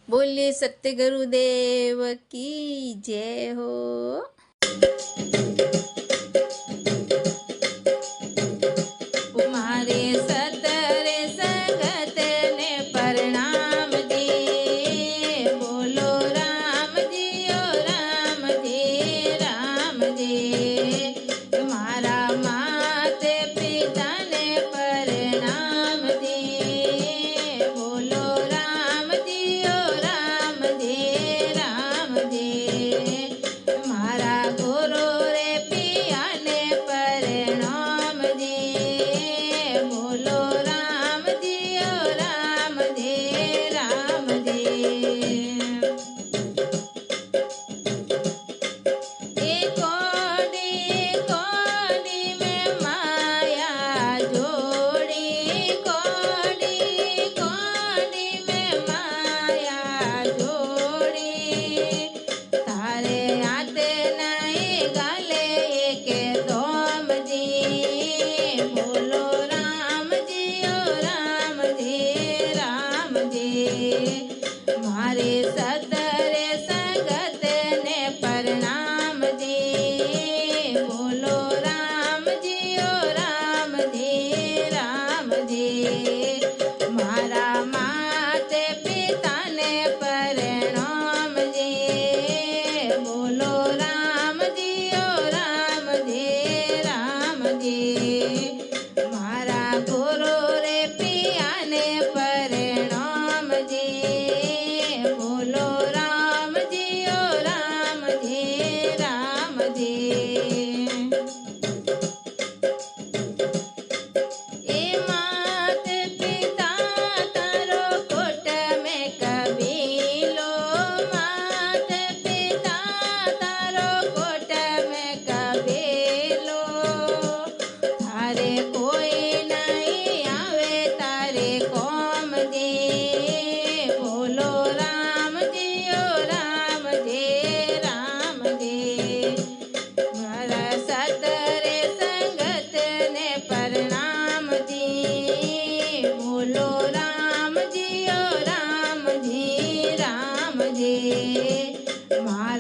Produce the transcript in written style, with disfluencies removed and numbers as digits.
बोलिए सत्य गुरुदेव की जय हो। मारे सतरे संगत ने प्रणाम जी, बोलो राम जी ओ राम जी राम जी। मारा माते पिता ने प्रणाम जी, बोलो राम जी ओ राम जी राम जी। मारा गुरु रे पिया ने प्रणाम जी, बोलो राम जी ओ राम जी राम जी। कोडी कोडी में माया जोड़ी, कोडी कोडी में माया जोड़ी। तारे आते नहीं गाले के दोम जी, बोलो राम जी ओ राम जी राम जी। मारे सतरे संगत ने प्रणाम जी, बोलो राम जी ओ राम जी राम जी। मारा माते पिता ने प्रणाम जी, बोलो राम जी ओ राम जी राम जी। मारा गुरु रे पिया ने प्रणाम जी, बोलो राम जी ओ राम जी राम जी। मात पिता तारो कोट में कबीलो, मात पिता तारो कोट में कबीलो। थारे कोई नहीं आवे तारे कौम जी, बोलो राम जी ओ राम जी राम जी। मारा सतरे संगत ने प्रणाम जी, बोलो राम जी ओ राम जी राम जी। मारा